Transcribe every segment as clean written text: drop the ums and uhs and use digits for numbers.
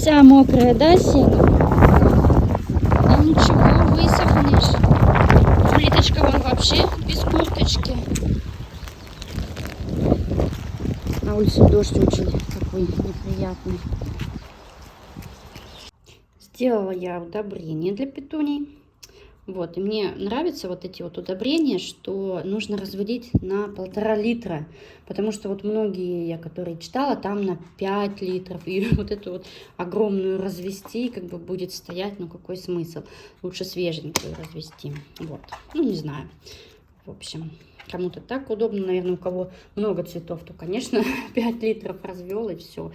Вся мокрая, да, Сеня? Ну ничего, высохнешь. Улиточка вон вообще без курточки. На улице дождь очень такой неприятный. Сделала я удобрение для петуний. Вот, и мне нравятся вот эти вот удобрения, что нужно разводить на 1,5 литра. Потому что вот многие, я которые читала, там на 5 литров. И вот эту вот огромную развести, как бы будет стоять, ну какой смысл? Лучше свеженькую развести. Вот, ну не знаю. В общем, кому-то так удобно, наверное, у кого много цветов, то, конечно, 5 литров развел и все.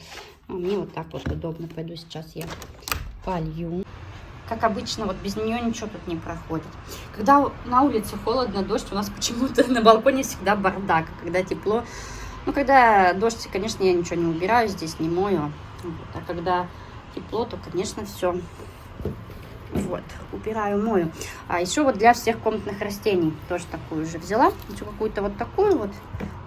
А мне вот так вот удобно. Пойду сейчас я полью. Как обычно, вот без нее ничего тут не проходит. Когда на улице холодно, дождь, у нас почему-то на балконе всегда бардак. Когда тепло, ну, когда дождь, конечно, я ничего не убираю, здесь не мою. Вот. А когда тепло, то, конечно, все. Вот, убираю, мою. А еще вот для всех комнатных растений тоже такую же взяла. Еще какую-то вот такую вот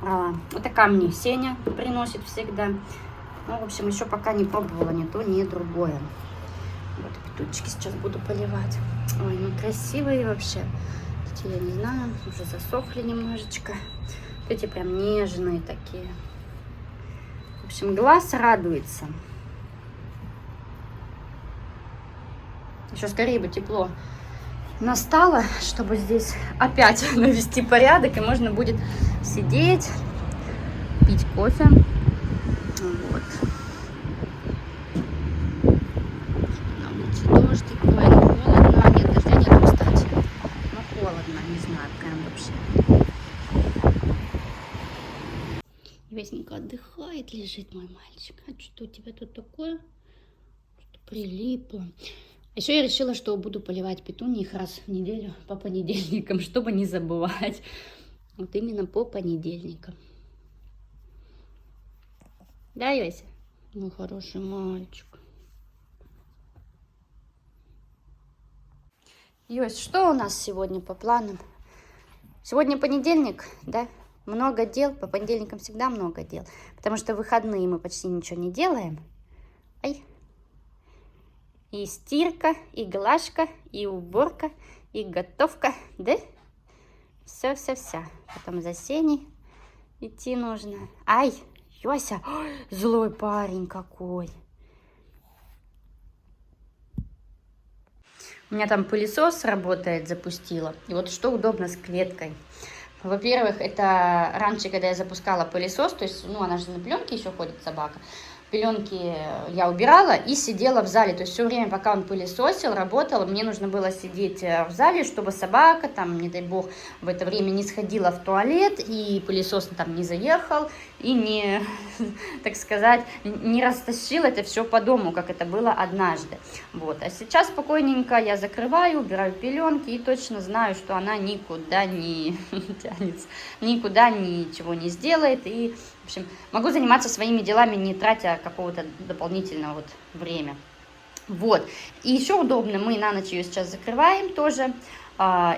брала. Вот такая мне Сеня приносит всегда. Ну, в общем, еще пока не пробовала ни то, ни другое. Вот петунчики сейчас буду поливать. Ой, ну красивые вообще. Эти, я не знаю, уже засохли немножечко. Эти прям нежные такие. В общем, глаз радуется. Еще скорее бы тепло настало, чтобы здесь опять навести порядок. И можно будет сидеть, пить кофе. Вот. Дождик, ой, холодно, нет, дождя нет, кстати, но холодно, не знаю, прям вообще. Весненько отдыхает, лежит мой мальчик. А что у тебя тут такое? Что прилипло. Еще я решила, что буду поливать петунии их раз в неделю по понедельникам, чтобы не забывать. Вот именно по понедельникам. Да, Йося? Мой хороший мальчик. Йось, что у нас сегодня по планам? Сегодня понедельник, да? Много дел. По понедельникам всегда много дел. Потому что в выходные мы почти ничего не делаем. Ай. И стирка, и глажка, и уборка, и готовка, да? Все. Потом за Сеней идти нужно. Ай, Йося, ой, злой парень какой. У меня там пылесос работает, запустила. И вот что удобно с клеткой. Во-первых, это раньше, когда я запускала пылесос, то есть, ну, она же на пленке еще ходит, собака. Пеленки я убирала и сидела в зале. То есть все время, пока он пылесосил, работал, мне нужно было сидеть в зале, чтобы собака, там, не дай бог, в это время не сходила в туалет, и пылесос там не заехал, и не, так сказать, не растащил это все по дому, как это было однажды. Вот. А сейчас спокойненько я закрываю, убираю пеленки и точно знаю, что она никуда не тянется, никуда ничего не сделает. И, в общем, могу заниматься своими делами, не тратя какого-то дополнительного вот время. Вот. И еще удобно, мы на ночь ее сейчас закрываем тоже.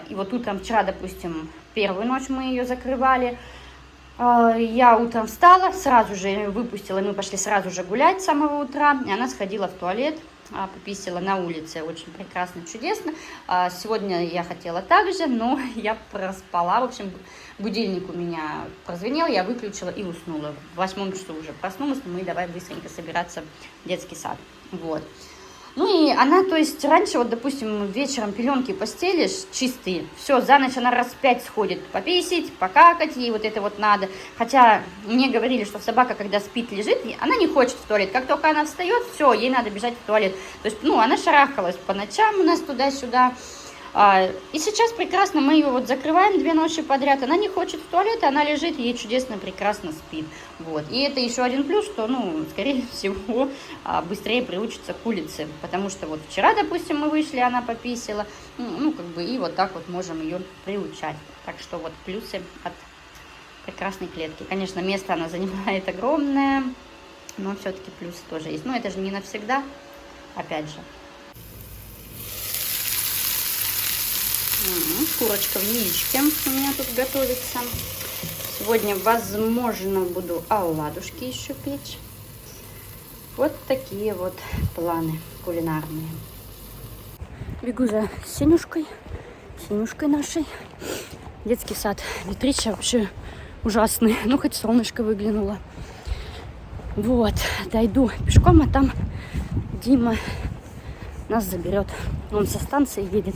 И вот утром, вчера, допустим, первую ночь мы ее закрывали. Я утром встала, сразу же выпустила, и мы пошли сразу же гулять с самого утра. И она сходила в туалет, пописала на улице, очень прекрасно, чудесно. Сегодня я хотела так же, но я проспала. В общем, будильник у меня прозвенел, я выключила и уснула. В 8 часу уже проснулась, но мы давай быстренько собираться в детский сад. Вот. Ну и она, то есть раньше, вот, допустим, вечером пеленки постелишь чистые, все, за ночь она раз 5 сходит пописить, покакать, ей вот это вот надо. Хотя мне говорили, что собака, когда спит, лежит, она не хочет в туалет. Как только она встает, все, ей надо бежать в туалет. То есть, ну, она шарахалась по ночам у нас туда-сюда. И сейчас прекрасно мы ее вот закрываем 2 ночи подряд, она не хочет в туалет, она лежит, ей чудесно, прекрасно спит. Вот. И это еще один плюс, что, ну, скорее всего, быстрее приучится к улице, потому что вот вчера, допустим, мы вышли, она пописала, ну, как бы, и вот так вот можем ее приучать. Так что вот плюсы от прекрасной клетки. Конечно, место она занимает огромное, но все-таки плюсы тоже есть. Но это же не навсегда, опять же. Курочка в яичке у меня тут готовится. Сегодня, возможно, буду оладушки еще печь. Вот такие вот планы кулинарные. Бегу за Сенюшкой нашей. Детский сад. Ветрище вообще ужасный. Ну, хоть солнышко выглянуло. Вот, дойду пешком, а там Дима нас заберет. Он со станции едет.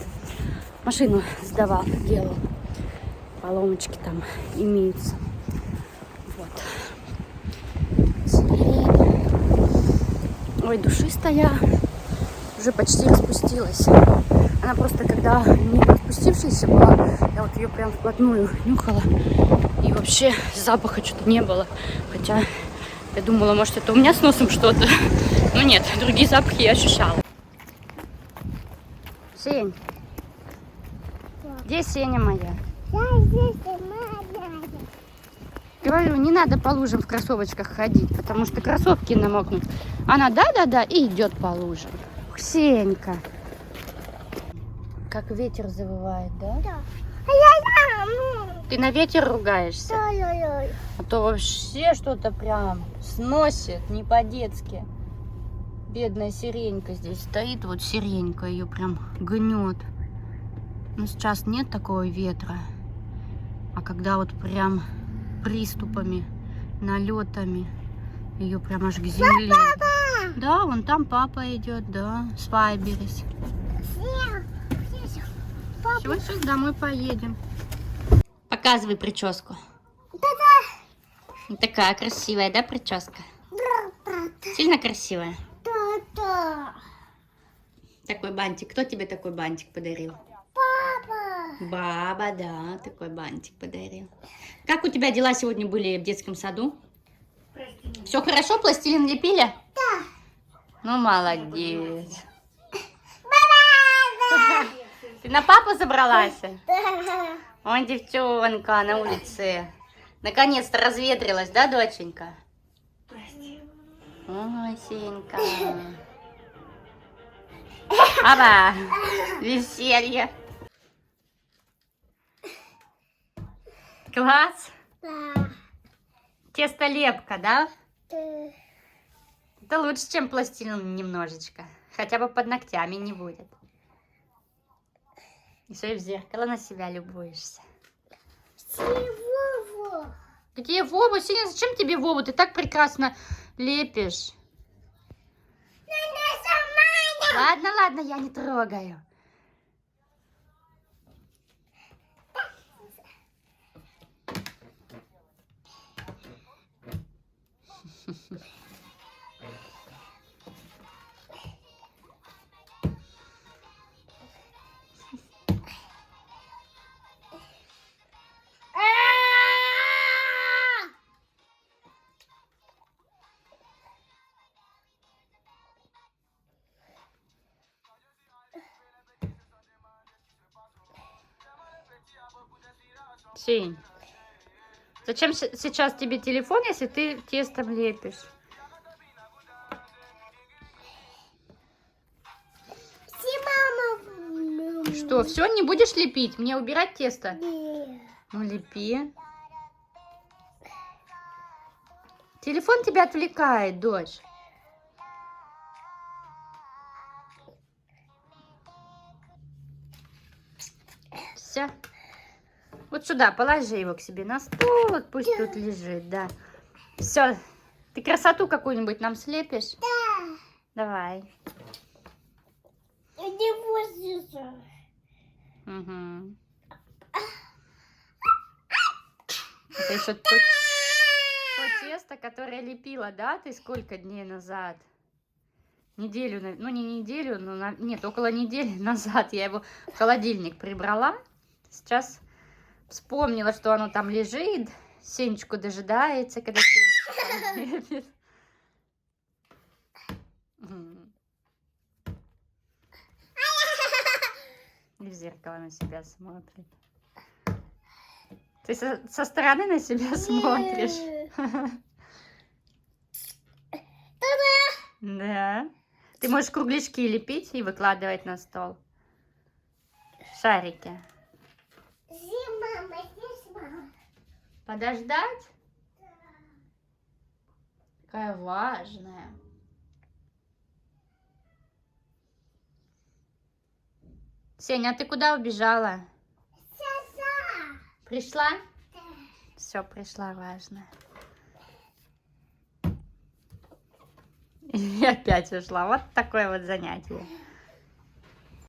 Машину сдавал, делал. Поломочки там имеются. Вот. Ой, душистая. Уже почти распустилась. Она просто, когда не распустившаяся была, я вот ее прям вплотную нюхала. И вообще запаха что-то не было. Хотя я думала, может, это у меня с носом что-то. Но нет, другие запахи я ощущала. Сень, где Сеня моя? Говорю, не надо по лужам в кроссовочках ходить, потому что кроссовки намокнут. Она да-да-да и идет по лужам. Сенька. Как ветер завывает, да? Да. Ты на ветер ругаешься? А то вообще что-то прям сносит, не по-детски. Бедная сиренька здесь стоит, вот сиренька ее прям гнет. Ну, сейчас нет такого ветра. А когда вот прям приступами, налетами, ее прям аж к земле. Папа! Да, вон там папа идет, да, с Вайберис. Все, сейчас домой поедем. Показывай прическу. Такая красивая, да, прическа? Сильно красивая? Да. Такой бантик. Кто тебе такой бантик подарил? Папа! Баба, да, такой бантик подарил. Как у тебя дела сегодня были в детском саду? Все хорошо? Пластилин лепили? Да. Ну, молодец. Ты на папу забралась? Да. Ой, девчонка на улице. Наконец-то разветрилась, да, доченька? Ой, Сенька. Аба, веселье. Класс. Да. Тестолепка, да? Да. Это лучше, чем пластилин немножечко. Хотя бы под ногтями не будет. Еще и в зеркало на себя любуешься. Вову. Где Вова? Сеня, зачем тебе Вову? Ты так прекрасно лепишь. Ладно, ладно, я не трогаю. Сень, зачем сейчас тебе телефон, если ты тестом лепишь? Мама. Что, все, не будешь лепить? Мне убирать тесто? Нет. Ну, лепи. Телефон тебя отвлекает, дочь. Все. Вот сюда положи его к себе на стол, вот пусть тут лежит, да. Все. Ты красоту какую-нибудь нам слепишь? Да. Давай. Я не возьму. Угу. Это еще то тесто, которое лепила, да, ты сколько дней назад? Неделю, ну не неделю, но нет, около недели назад я его в холодильник прибрала. Сейчас вспомнила, что оно там лежит, Сенечку дожидается, когда Сенечка лепит. И в зеркало на себя смотрит. Ты со стороны на себя смотришь? Да. Ты можешь кругляшки лепить и выкладывать на стол. Шарики. Подождать? Какая важная. Сеня, а ты куда убежала? Саса. Пришла? Все, пришла, важно. И опять ушла. Вот такое вот занятие.